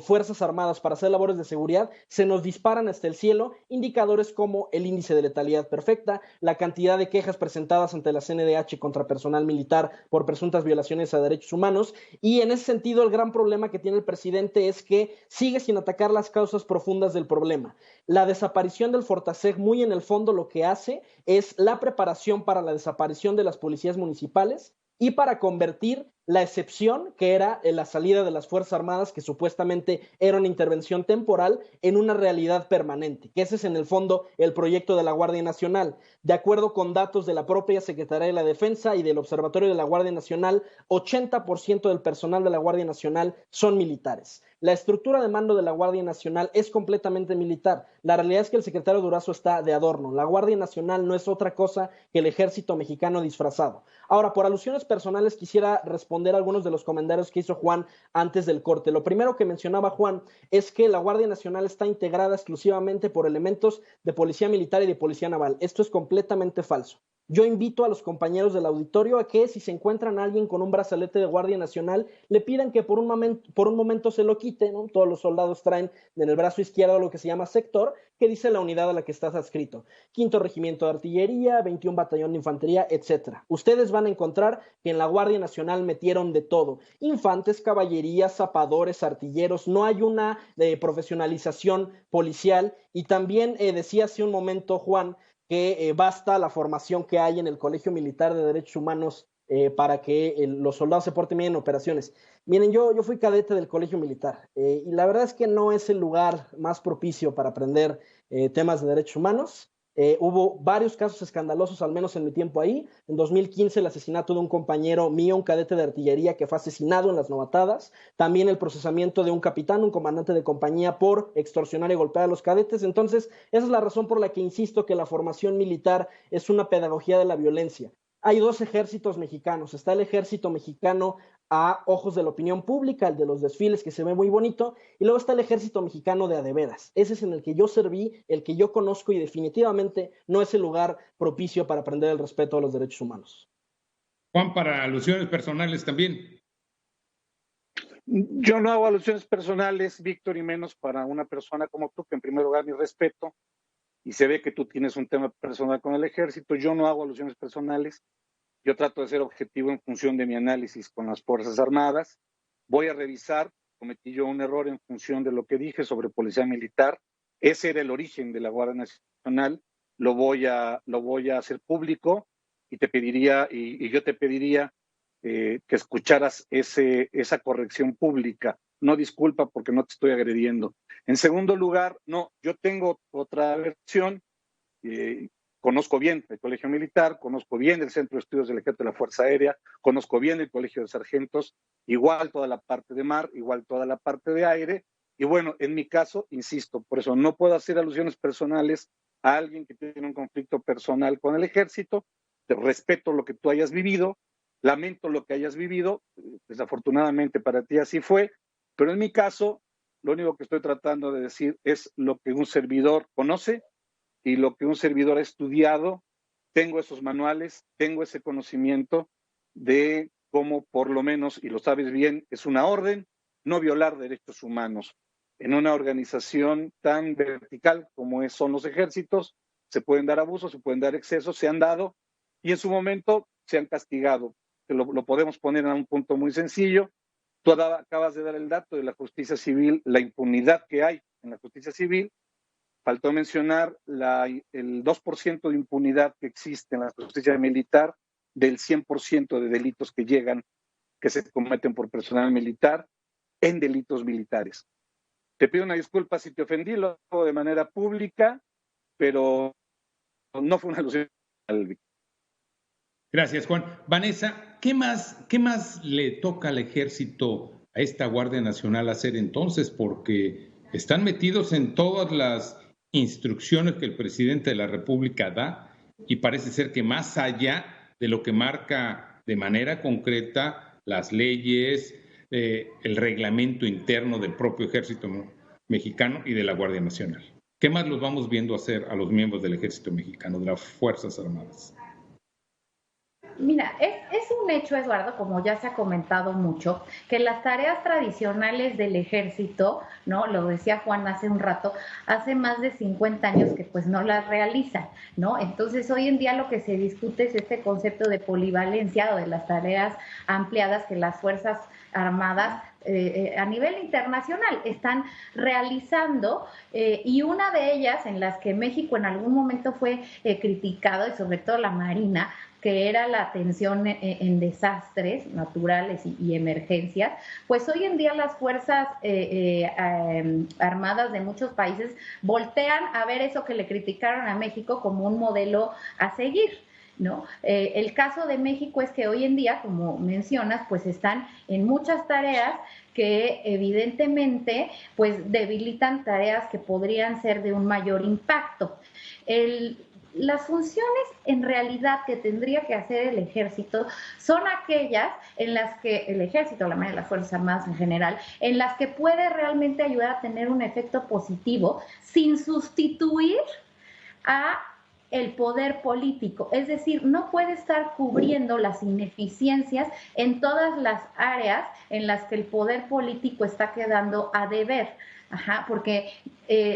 Fuerzas Armadas para hacer labores de seguridad, se nos disparan hasta el cielo indicadores como el índice de letalidad perfecta, la cantidad de quejas presentadas ante la CNDH contra personal militar por presuntas violaciones a derechos humanos. Y en ese sentido, el gran problema que tiene el presidente es que sigue sin atacar las causas profundas del problema. La desaparición del Fortaseg, muy en el fondo, lo que hace es la preparación para la desaparición de las policías municipales y para convertir la excepción, que era la salida de las Fuerzas Armadas, que supuestamente era una intervención temporal, en una realidad permanente, que ese es en el fondo el proyecto de la Guardia Nacional. De acuerdo con datos de la propia Secretaría de la Defensa y del Observatorio de la Guardia Nacional, 80% del personal de la Guardia Nacional son militares. La estructura de mando de la Guardia Nacional es completamente militar. La realidad es que el secretario Durazo está de adorno. La Guardia Nacional no es otra cosa que el ejército mexicano disfrazado. Ahora, por alusiones personales, quisiera responder a algunos de los comentarios que hizo Juan antes del corte. Lo primero que mencionaba Juan es que la Guardia Nacional está integrada exclusivamente por elementos de policía militar y de policía naval. Esto es completamente falso. Yo invito a los compañeros del auditorio a que, si se encuentran a alguien con un brazalete de Guardia Nacional, le pidan que por un momento se lo quite, ¿no? Todos los soldados traen en el brazo izquierdo lo que se llama sector, que dice la unidad a la que estás adscrito: 5º Regimiento de Artillería, 21 Batallón de Infantería, etc. Ustedes van a encontrar que en la Guardia Nacional metieron de todo: infantes, caballería, zapadores, artilleros. No hay una profesionalización policial. Y también decía hace un momento Juan que basta la formación que hay en el Colegio Militar de Derechos Humanos para que los soldados se porten bien en operaciones. Miren, yo fui cadete del Colegio Militar y la verdad es que no es el lugar más propicio para aprender temas de derechos humanos. Hubo varios casos escandalosos, al menos en mi tiempo ahí. En 2015, el asesinato de un compañero mío, un cadete de artillería que fue asesinado en las novatadas. También el procesamiento de un capitán, un comandante de compañía, por extorsionar y golpear a los cadetes. Entonces, esa es la razón por la que insisto que la formación militar es una pedagogía de la violencia. Hay dos ejércitos mexicanos. Está el ejército mexicano a ojos de la opinión pública, el de los desfiles, que se ve muy bonito, y luego está el ejército mexicano de a de veras. Ese es en el que yo serví, el que yo conozco, y definitivamente no es el lugar propicio para aprender el respeto a los derechos humanos. Juan, para alusiones personales también. Yo no hago alusiones personales, Víctor, y menos para una persona como tú, que en primer lugar mi respeto, y se ve que tú tienes un tema personal con el ejército. Yo no hago alusiones personales, yo trato de ser objetivo en función de mi análisis con las Fuerzas Armadas. Voy a revisar, cometí yo un error en función de lo que dije sobre policía militar. Ese era el origen de la Guardia Nacional. Lo voy a hacer público y te pediría, y yo te pediría que escucharas esa corrección pública. No disculpa porque no te estoy agrediendo. En segundo lugar, no, yo tengo otra versión. Conozco bien el Colegio Militar, conozco bien el Centro de Estudios del Ejército de la Fuerza Aérea, conozco bien el Colegio de Sargentos, igual toda la parte de mar, igual toda la parte de aire. Y bueno, en mi caso, insisto, por eso no puedo hacer alusiones personales a alguien que tiene un conflicto personal con el ejército. Te respeto lo que tú hayas vivido, lamento lo que hayas vivido, desafortunadamente para ti así fue, pero en mi caso, lo único que estoy tratando de decir es lo que un servidor conoce y lo que un servidor ha estudiado. Tengo esos manuales, tengo ese conocimiento de cómo, por lo menos, y lo sabes bien, es una orden, no violar derechos humanos. En una organización tan vertical como son los ejércitos, se pueden dar abusos, se pueden dar excesos, se han dado, y en su momento se han castigado. Lo podemos poner a un punto muy sencillo. Tú acabas de dar el dato de la justicia civil, la impunidad que hay en la justicia civil. Faltó mencionar el 2% de impunidad que existe en la justicia militar del 100% de delitos que se cometen por personal militar en delitos militares. Te pido una disculpa si te ofendí, lo hago de manera pública, pero no fue una alusión al... Gracias, Juan. Vanessa, ¿qué más le toca al ejército, a esta Guardia Nacional hacer entonces? Porque están metidos en todas las instrucciones que el presidente de la República da y parece ser que más allá de lo que marca de manera concreta las leyes, el reglamento interno del propio ejército mexicano y de la Guardia Nacional. ¿Qué más los vamos viendo hacer a los miembros del ejército mexicano, de las Fuerzas Armadas? Mira, es un hecho, Eduardo, como ya se ha comentado mucho, que las tareas tradicionales del ejército, ¿no? Lo decía Juan hace un rato, hace más de 50 años que pues no las realizan, ¿no? Entonces hoy en día lo que se discute es este concepto de polivalencia o de las tareas ampliadas que las Fuerzas Armadas a nivel internacional están realizando, y una de ellas en las que México en algún momento fue criticado, y sobre todo la Marina, que era la atención en desastres naturales y emergencias, pues hoy en día las Fuerzas Armadas de muchos países voltean a ver eso que le criticaron a México como un modelo a seguir, ¿no? El caso de México es que hoy en día, como mencionas, pues están en muchas tareas que evidentemente pues debilitan tareas que podrían ser de un mayor impacto. Las funciones en realidad que tendría que hacer el ejército son aquellas en las que el ejército, la mayoría de las Fuerzas Armadas en general, en las que puede realmente ayudar a tener un efecto positivo sin sustituir a el poder político, es decir, no puede estar cubriendo las ineficiencias en todas las áreas en las que el poder político está quedando a deber. Porque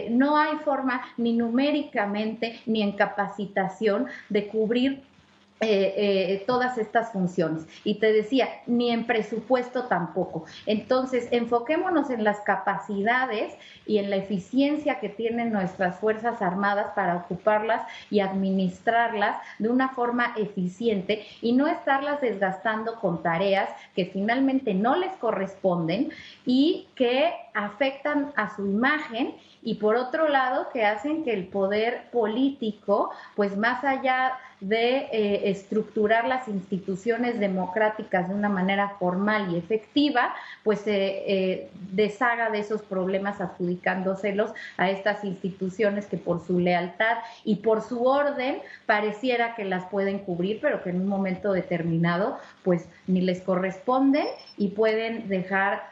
no hay forma ni numéricamente ni en capacitación de cubrir todas estas funciones. Y te decía, ni en presupuesto tampoco. Entonces, enfoquémonos en las capacidades y en la eficiencia que tienen nuestras Fuerzas Armadas para ocuparlas y administrarlas de una forma eficiente y no estarlas desgastando con tareas que finalmente no les corresponden y que afectan a su imagen, y por otro lado que hacen que el poder político, pues más allá de estructurar las instituciones democráticas de una manera formal y efectiva, pues se deshaga de esos problemas adjudicándoselos a estas instituciones que por su lealtad y por su orden pareciera que las pueden cubrir, pero que en un momento determinado pues ni les corresponden y pueden dejar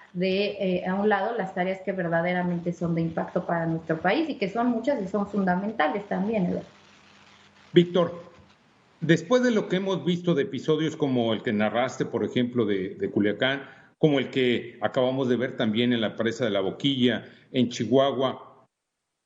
a un lado las tareas que verdaderamente son de impacto para nuestro país y que son muchas y son fundamentales también, Eduardo. Víctor, después de lo que hemos visto de episodios como el que narraste, por ejemplo, de Culiacán, como el que acabamos de ver también en la presa de La Boquilla, en Chihuahua,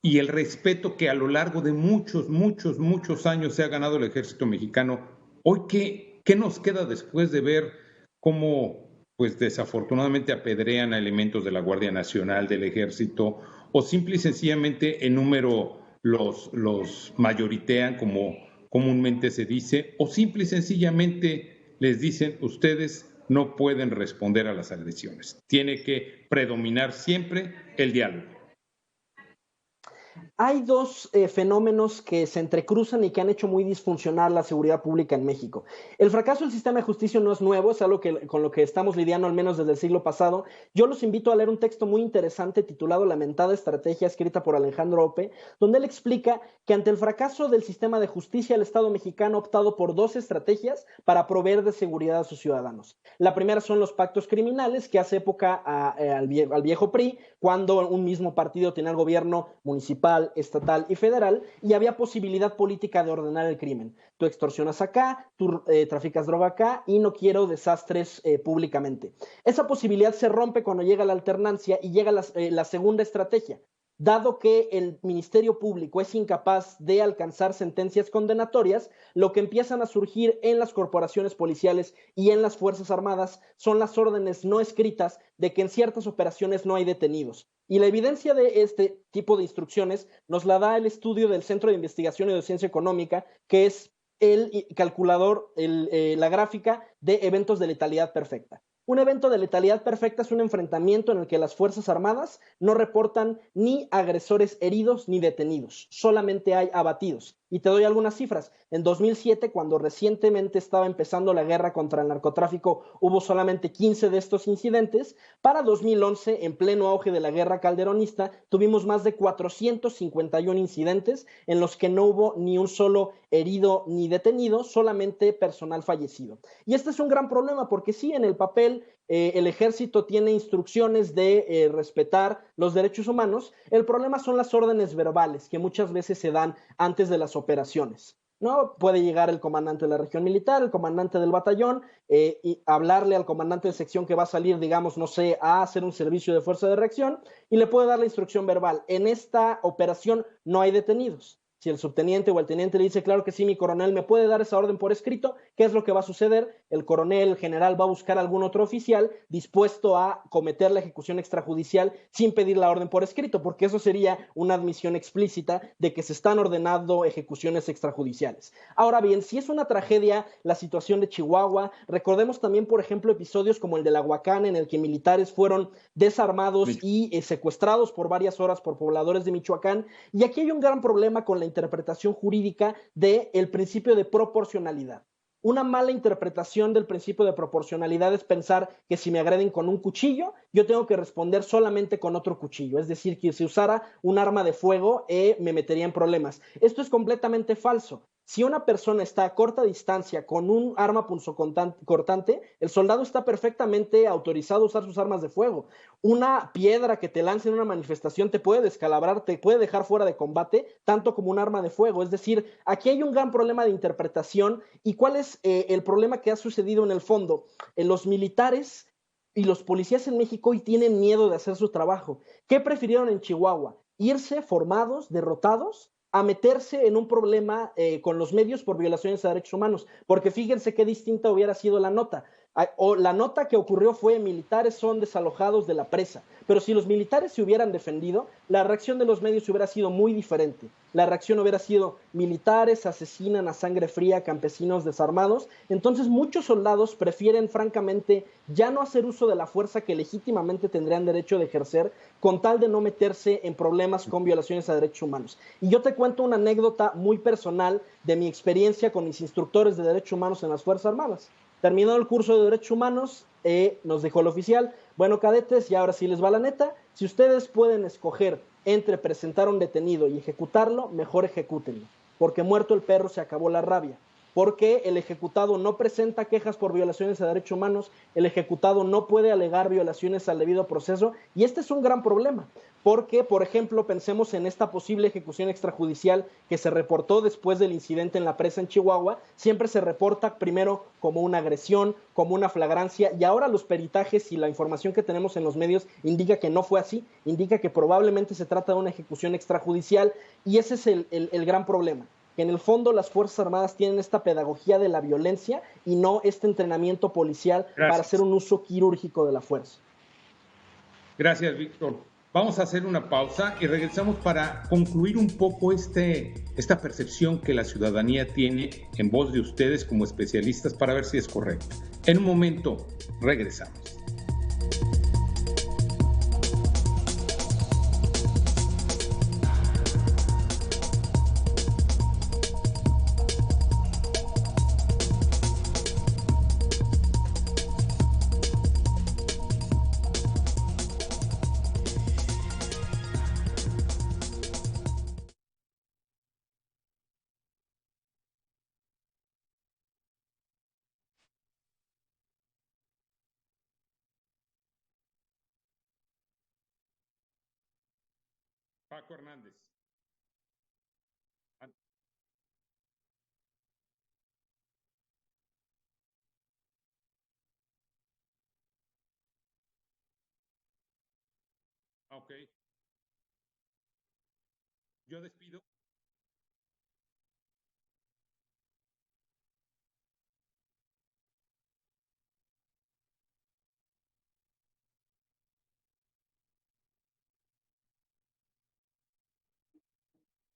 y el respeto que a lo largo de muchos años se ha ganado el ejército mexicano. Hoy, ¿qué nos queda después de ver cómo, pues desafortunadamente, apedrean a elementos de la Guardia Nacional, del ejército, o simple y sencillamente en número los mayoritean, como comúnmente se dice, o simple y sencillamente les dicen: ustedes no pueden responder a las agresiones? Tiene que predominar siempre el diálogo. Hay dos fenómenos que se entrecruzan y que han hecho muy disfuncional la seguridad pública en México. El fracaso del sistema de justicia no es nuevo, es algo con lo que estamos lidiando al menos desde el siglo pasado. Yo los invito a leer un texto muy interesante titulado Lamentada Estrategia, escrita por Alejandro Ope, donde él explica que ante el fracaso del sistema de justicia, el Estado mexicano ha optado por dos estrategias para proveer de seguridad a sus ciudadanos. La primera son los pactos criminales, que hace época al viejo PRI, cuando un mismo partido tenía el gobierno municipal, estatal y federal, y había posibilidad política de ordenar el crimen. Tú extorsionas acá, tú traficas droga acá, y no quiero desastres públicamente. Esa posibilidad se rompe cuando llega la alternancia y llega la segunda estrategia. Dado que el Ministerio Público es incapaz de alcanzar sentencias condenatorias, lo que empiezan a surgir en las corporaciones policiales y en las Fuerzas Armadas son las órdenes no escritas de que en ciertas operaciones no hay detenidos. Y la evidencia de este tipo de instrucciones nos la da el estudio del Centro de Investigación y Docencia Económica, que es el calculador, la gráfica de eventos de letalidad perfecta. Un evento de letalidad perfecta es un enfrentamiento en el que las Fuerzas Armadas no reportan ni agresores heridos ni detenidos, solamente hay abatidos. Y te doy algunas cifras. En 2007, cuando recientemente estaba empezando la guerra contra el narcotráfico, hubo solamente 15 de estos incidentes. Para 2011, en pleno auge de la guerra calderonista, tuvimos más de 451 incidentes en los que no hubo ni un solo herido ni detenido, solamente personal fallecido. Y este es un gran problema porque sí, en el papel el ejército tiene instrucciones de respetar los derechos humanos. El problema son las órdenes verbales, que muchas veces se dan antes de las operaciones, ¿no? Puede llegar el comandante de la región militar, el comandante del batallón, y hablarle al comandante de sección que va a salir, digamos, no sé, a hacer un servicio de fuerza de reacción, y le puede dar la instrucción verbal: en esta operación no hay detenidos. Si el subteniente o el teniente le dice: claro que sí, mi coronel, ¿me puede dar esa orden por escrito? ¿Qué es lo que va a suceder? El coronel, el general, va a buscar a algún otro oficial dispuesto a cometer la ejecución extrajudicial sin pedir la orden por escrito, porque eso sería una admisión explícita de que se están ordenando ejecuciones extrajudiciales. Ahora bien, si es una tragedia la situación de Chihuahua, recordemos también, por ejemplo, episodios como el de la Huacán, en el que militares fueron desarmados y secuestrados por varias horas por pobladores de Michoacán. Y aquí hay un gran problema con la interpretación jurídica del principio de proporcionalidad. Una mala interpretación del principio de proporcionalidad es pensar que si me agreden con un cuchillo, yo tengo que responder solamente con otro cuchillo. Es decir, que si usara un arma de fuego, me metería en problemas. Esto es completamente falso. Si una persona está a corta distancia con un arma punzocortante, el soldado está perfectamente autorizado a usar sus armas de fuego. Una piedra que te lance en una manifestación te puede descalabrar, te puede dejar fuera de combate, tanto como un arma de fuego. Es decir, aquí hay un gran problema de interpretación. ¿Y cuál es el problema que ha sucedido en el fondo? Los militares y los policías en México hoy tienen miedo de hacer su trabajo. ¿Qué prefirieron en Chihuahua? Irse formados, derrotados, a meterse en un problema con los medios por violaciones a derechos humanos, porque fíjense qué distinta hubiera sido la nota. O la nota que ocurrió fue: militares son desalojados de la presa. Pero si los militares se hubieran defendido, la reacción de los medios hubiera sido muy diferente. La reacción hubiera sido: militares asesinan a sangre fría campesinos desarmados. Entonces muchos soldados prefieren francamente ya no hacer uso de la fuerza que legítimamente tendrían derecho de ejercer, con tal de no meterse en problemas con violaciones a derechos humanos. Y yo te cuento una anécdota muy personal de mi experiencia con mis instructores de derechos humanos en las Fuerzas Armadas. Terminado el curso de Derechos Humanos, nos dijo el oficial: bueno, cadetes, y ahora sí les va la neta, si ustedes pueden escoger entre presentar a un detenido y ejecutarlo, mejor ejecútenlo, porque muerto el perro se acabó la rabia. porque el ejecutado no presenta quejas por violaciones a derechos humanos, el ejecutado no puede alegar violaciones al debido proceso, y este es un gran problema, porque, por ejemplo, pensemos en esta posible ejecución extrajudicial que se reportó después del incidente en la presa en Chihuahua. Siempre se reporta primero como una agresión, como una flagrancia, y ahora los peritajes y la información que tenemos en los medios indica que no fue así, indica que probablemente se trata de una ejecución extrajudicial, y ese es el gran problema, que en el fondo las Fuerzas Armadas tienen esta pedagogía de la violencia y no este entrenamiento policial para hacer un uso quirúrgico de la fuerza. Gracias, Víctor. Vamos a hacer una pausa y regresamos para concluir un poco esta percepción que la ciudadanía tiene en voz de ustedes como especialistas para ver si es correcto. En un momento, regresamos. Paco Hernández. Ok. Yo despido.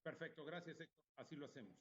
Perfecto, gracias, Héctor. Así lo hacemos.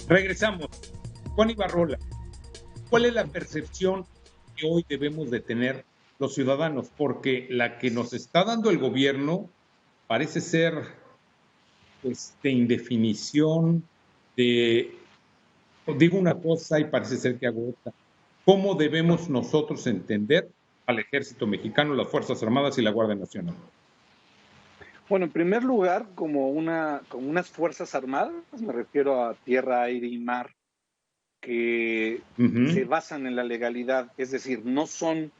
Regresamos. Juan Ibarrola, ¿cuál es la percepción que hoy debemos de tener los ciudadanos? Porque la que nos está dando el gobierno parece ser de indefinición, digo una cosa y parece ser que hago otra. ¿Cómo debemos nosotros entender al Ejército Mexicano, las Fuerzas Armadas y la Guardia Nacional? Bueno, en primer lugar, como unas Fuerzas Armadas, me refiero a tierra, aire y mar, que se basan en la legalidad, es decir, no son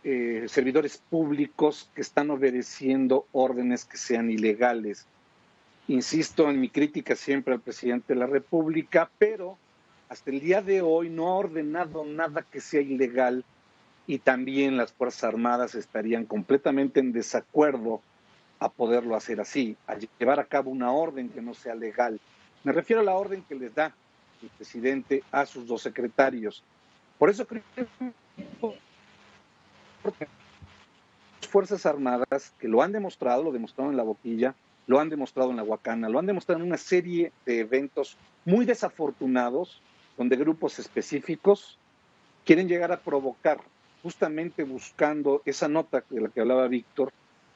servidores públicos que están obedeciendo órdenes que sean ilegales. Insisto en mi crítica siempre al presidente de la República, pero hasta el día de hoy no ha ordenado nada que sea ilegal, y también las Fuerzas Armadas estarían completamente en desacuerdo a poderlo hacer así, a llevar a cabo una orden que no sea legal. Me refiero a la orden que les da el presidente a sus dos secretarios. Por eso creo que las Fuerzas Armadas, que lo han demostrado, lo demostraron en La Boquilla, lo han demostrado en La Huacana, lo han demostrado en una serie de eventos muy desafortunados, donde grupos específicos quieren llegar a provocar, justamente buscando esa nota de la que hablaba Víctor,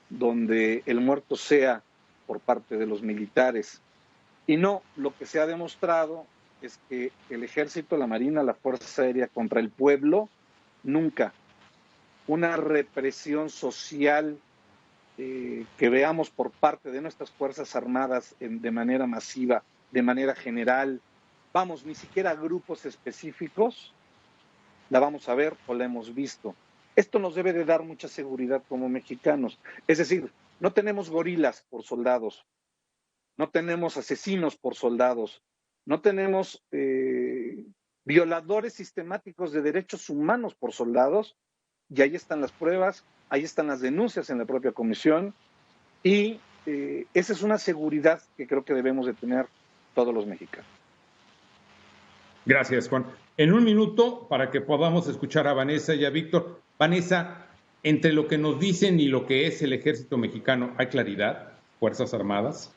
donde el muerto sea por parte de los militares. Y no, lo que se ha demostrado es que el Ejército, la Marina, la Fuerza Aérea contra el pueblo, nunca. Una represión social que veamos por parte de nuestras Fuerzas Armadas de manera masiva, de manera general, vamos, ni siquiera grupos específicos, la vamos a ver o la hemos visto. Esto nos debe de dar mucha seguridad como mexicanos. Es decir, no tenemos gorilas por soldados, no tenemos asesinos por soldados, no tenemos violadores sistemáticos de derechos humanos por soldados, y ahí están las pruebas, ahí están las denuncias en la propia comisión, y esa es una seguridad que creo que debemos de tener todos los mexicanos. Gracias, Juan. En un minuto, para que podamos escuchar a Vanessa y a Víctor. Vanessa, entre lo que nos dicen y lo que es el ejército mexicano, ¿hay claridad? ¿Fuerzas Armadas?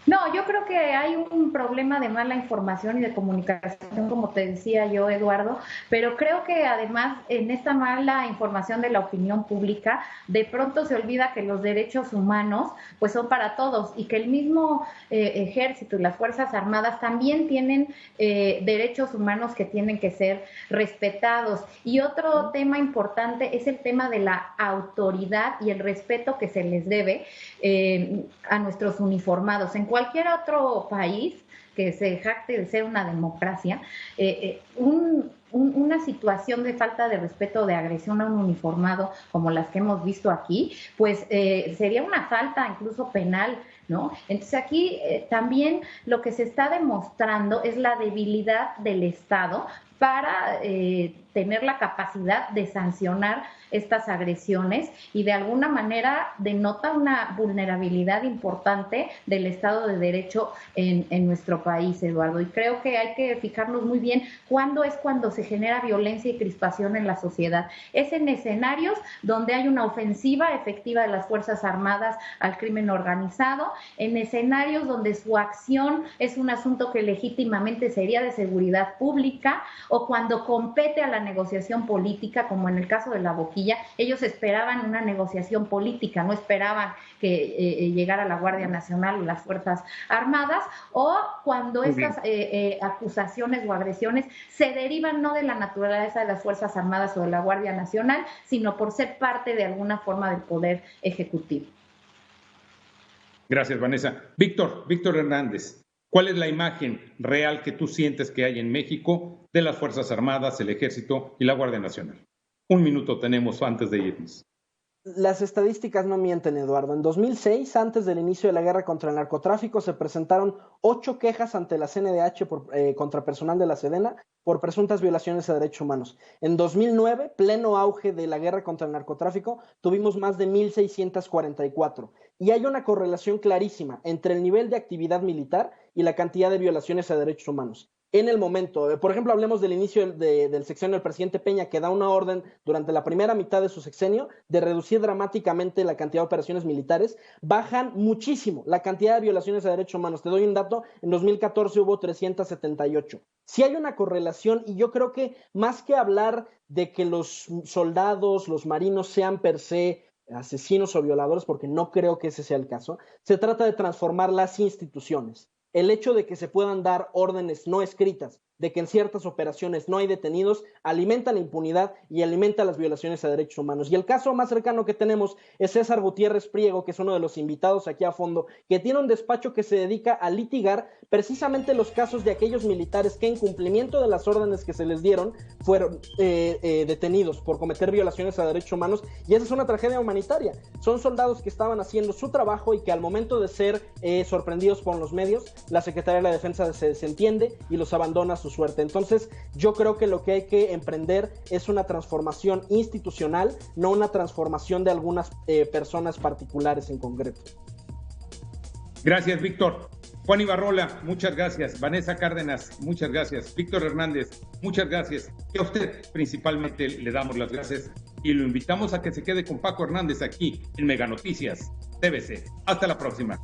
No, yo creo que hay un problema de mala información y de comunicación, como te decía yo, Eduardo, pero creo que además en esta mala información de la opinión pública, de pronto se olvida que los derechos humanos pues son para todos y que el mismo ejército y las Fuerzas Armadas también tienen derechos humanos que tienen que ser respetados. Y otro tema importante es el tema de la autoridad y el respeto que se les debe a nuestros uniformados. En cualquier otro país que se jacte de ser una democracia, una situación de falta de respeto, de agresión a un uniformado como las que hemos visto aquí, pues sería una falta incluso penal, ¿no? Entonces aquí también lo que se está demostrando es la debilidad del Estado para tener la capacidad de sancionar estas agresiones y de alguna manera denota una vulnerabilidad importante del Estado de Derecho en nuestro país, Eduardo. Y creo que hay que fijarnos muy bien cuándo se genera violencia y crispación en la sociedad. Es en escenarios donde hay una ofensiva efectiva de las Fuerzas Armadas al crimen organizado, en escenarios donde su acción es un asunto que legítimamente sería de seguridad pública, o cuando compete a la negociación política, como en el caso de La Boquilla. Ellos esperaban una negociación política, no esperaban que llegara la Guardia Nacional o las Fuerzas Armadas, o cuando estas acusaciones o agresiones se derivan no de la naturaleza de las Fuerzas Armadas o de la Guardia Nacional, sino por ser parte de alguna forma del Poder Ejecutivo. Gracias, Vanessa. Víctor Hernández, ¿cuál es la imagen real que tú sientes que hay en México de las Fuerzas Armadas, el Ejército y la Guardia Nacional? Un minuto tenemos antes de irnos. Las estadísticas no mienten, Eduardo. En 2006, antes del inicio de la guerra contra el narcotráfico, se presentaron 8 quejas ante la CNDH contra personal de la Sedena por presuntas violaciones a derechos humanos. En 2009, pleno auge de la guerra contra el narcotráfico, tuvimos más de 1,644. Y hay una correlación clarísima entre el nivel de actividad militar y la cantidad de violaciones a derechos humanos. En el momento, por ejemplo, hablemos del inicio del sexenio del presidente Peña, que da una orden durante la primera mitad de su sexenio de reducir dramáticamente la cantidad de operaciones militares. Bajan muchísimo la cantidad de violaciones a derechos humanos. Te doy un dato, en 2014 hubo 378. Sí hay una correlación, y yo creo que más que hablar de que los soldados, los marinos sean per se asesinos o violadores, porque no creo que ese sea el caso, se trata de transformar las instituciones. El hecho de que se puedan dar órdenes no escritas, de que en ciertas operaciones no hay detenidos, alimenta la impunidad y alimenta las violaciones a derechos humanos. Y el caso más cercano que tenemos es César Gutiérrez Priego, que es uno de los invitados aquí a fondo, que tiene un despacho que se dedica a litigar precisamente los casos de aquellos militares que en cumplimiento de las órdenes que se les dieron fueron detenidos por cometer violaciones a derechos humanos, y esa es una tragedia humanitaria. Son soldados que estaban haciendo su trabajo y que al momento de ser sorprendidos por los medios, la Secretaría de la Defensa se desentiende y los abandona a su suerte. Entonces, yo creo que lo que hay que emprender es una transformación institucional, no una transformación de algunas personas particulares en concreto. Gracias, Víctor. Juan Ibarrola, muchas gracias. Vanessa Cárdenas, muchas gracias. Víctor Hernández, muchas gracias. Y a usted principalmente le damos las gracias y lo invitamos a que se quede con Paco Hernández aquí en Mega Noticias TVC. Hasta la próxima.